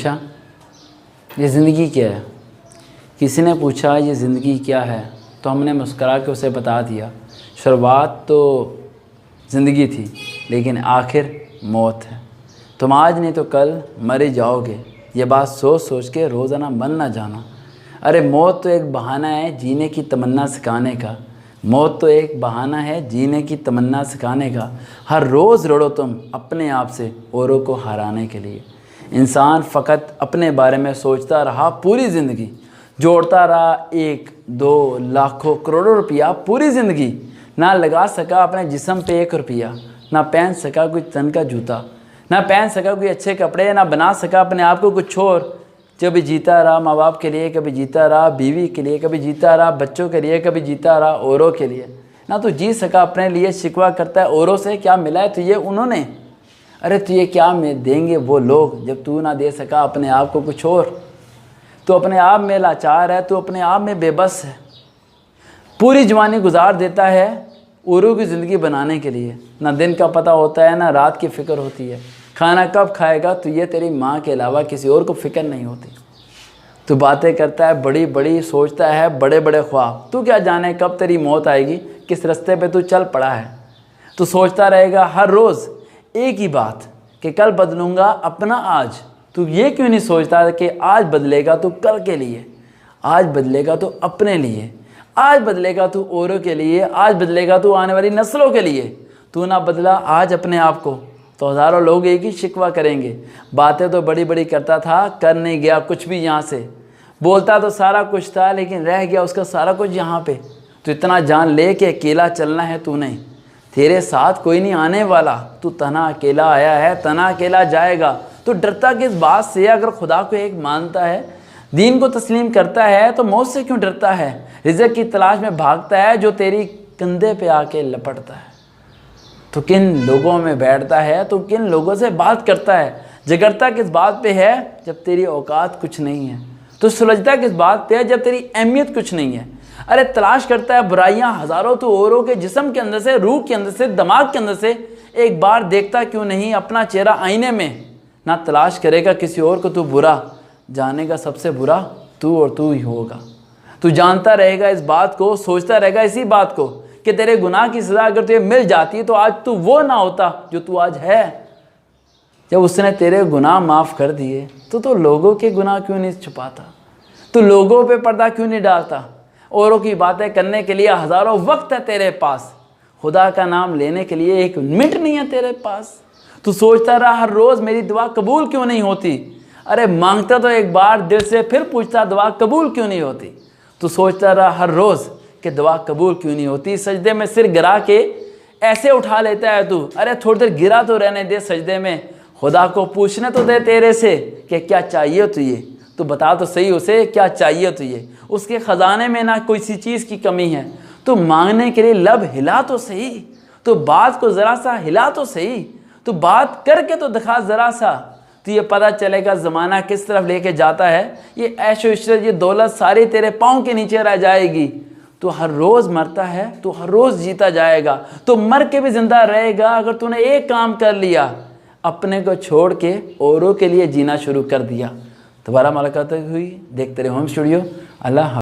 पूछा ये ज़िंदगी क्या है। किसी ने पूछा ये ज़िंदगी क्या है, तो हमने मुस्करा के उसे बता दिया शुरुआत तो ज़िंदगी थी लेकिन आखिर मौत है। तुम आज नहीं तो कल मर ही जाओगे, ये बात सोच सोच के रोज़ाना मन ना जाना। अरे मौत तो एक बहाना है जीने की तमन्ना सिखाने का। मौत तो एक बहाना है जीने की तमन्ना सिखाने का। हर रोज़ लड़ो तुम अपने आप से औरों को हराने के लिए। इंसान फ़कत अपने बारे में सोचता रहा पूरी ज़िंदगी, जोड़ता रहा 1-2 लाखों करोड़ों रुपया पूरी ज़िंदगी। ना लगा सका अपने जिस्म पे 1 रुपया, ना पहन सका कोई तन का जूता, ना पहन सका कोई अच्छे कपड़े, ना बना सका अपने आप को कुछ और। कभी जीता रहा माँ बाप के लिए, कभी जीता रहा बीवी के लिए, कभी जीता रहा बच्चों के लिए, कभी जीता रहा औरों के लिए। ना तो जी सका अपने लिए, शिकवा करता है औरों से क्या मिला है तुझे उन्होंने। अरे तुझे क्या में देंगे वो लोग जब तू ना दे सका अपने आप को कुछ और। तो अपने आप में लाचार है, तो अपने आप में बेबस है। पूरी जवानी गुजार देता है औरों की ज़िंदगी बनाने के लिए। ना दिन का पता होता है, ना रात की फ़िक्र होती है। खाना कब खाएगा तो ये तेरी माँ के अलावा किसी और को फ़िक्र नहीं होती। तू बातें करता है बड़ी बड़ी, सोचता है बड़े बड़े ख्वाब। तू क्या जाने कब तेरी मौत आएगी, किस रास्ते पे तू चल पड़ा है। तू सोचता रहेगा हर रोज़ एक ही बात कि कल बदलूँगा अपना आज। तू ये क्यों नहीं सोचता कि आज बदलेगा तू कल के लिए, आज बदलेगा तू अपने लिए, आज बदलेगा तू औरों के लिए, आज बदलेगा तू आने वाली नस्लों के लिए। तू ना बदला आज अपने आप को तो हज़ारों लोग एक ही शिकवा करेंगे। बातें तो बड़ी बड़ी करता था, कर नहीं गया कुछ भी यहाँ से। बोलता तो सारा कुछ था लेकिन रह गया उसका सारा कुछ यहाँ पे। तो इतना जान ले कि अकेला चलना है तूने, तेरे साथ कोई नहीं आने वाला। तू तना अकेला आया है, तना अकेला जाएगा। तो डरता किस बात से, अगर खुदा को एक मानता है, दीन को तस्लीम करता है, तो मौत से क्यों डरता है। रिज़्क़ की तलाश में भागता है जो तेरी कंधे पे आके लपटता है। तो किन लोगों में बैठता है, तो किन लोगों से बात करता है। झगड़ता किस बात पे है जब तेरी औकात कुछ नहीं है। तो सुलझता किस बात पे है जब तेरी अहमियत कुछ नहीं है। अरे तलाश करता है बुराइयां हज़ारों तो औरों के जिस्म के अंदर से, रूह के अंदर से, दिमाग के अंदर से। एक बार देखता क्यों नहीं अपना चेहरा आईने में। ना तलाश करेगा किसी और को तू बुरा, जानेगा सबसे बुरा तू और तू ही होगा। तू जानता रहेगा इस बात को, सोचता रहेगा इसी बात को कि तेरे गुनाह की सज़ा अगर तुझे मिल जाती है तो आज तू वो ना होता जो तू आज है। जब उसने तेरे गुनाह माफ़ कर दिए तो लोगों के गुनाह क्यों नहीं छुपाता, तो लोगों पे पर्दा क्यों नहीं डालता। औरों की बातें करने के लिए हज़ारों वक्त है तेरे पास, खुदा का नाम लेने के लिए 1 मिनट नहीं है तेरे पास। तू सोचता रहा हर रोज़ मेरी दुआ कबूल क्यों नहीं होती। अरे मांगता तो एक बार दिल से, फिर पूछता दुआ कबूल क्यों नहीं होती। तू सोचता रहा हर रोज़ कि दुआ कबूल क्यों नहीं होती। सजदे में सिर गिरा के ऐसे उठा लेता है तू। अरे थोड़ी देर गिरा तो रहने दे सजदे में, खुदा को पूछने तो दे तेरे से कि क्या चाहिए तुझे। तो बता तो सही उसे क्या चाहिए तुझे। उसके ख़जाने में ना कोई सी चीज़ की कमी है। तो मांगने के लिए लब हिला तो सही, तो बात को ज़रा सा हिला तो सही, तो बात करके तो दिखा ज़रा सा। तो ये पता चलेगा ज़माना किस तरफ लेके जाता है। ये ऐशो इशरत, ये दौलत सारी तेरे पाँव के नीचे रह जाएगी। तो हर रोज़ मरता है, तो हर रोज़ जीता जाएगा। तो मर के भी ज़िंदा रहेगा अगर तूने एक काम कर लिया, अपने को छोड़ के औरों के लिए जीना शुरू कर दिया। दोबारा मुलाकात हुई, देखते रहे होम स्टूडियो। अल्लाह।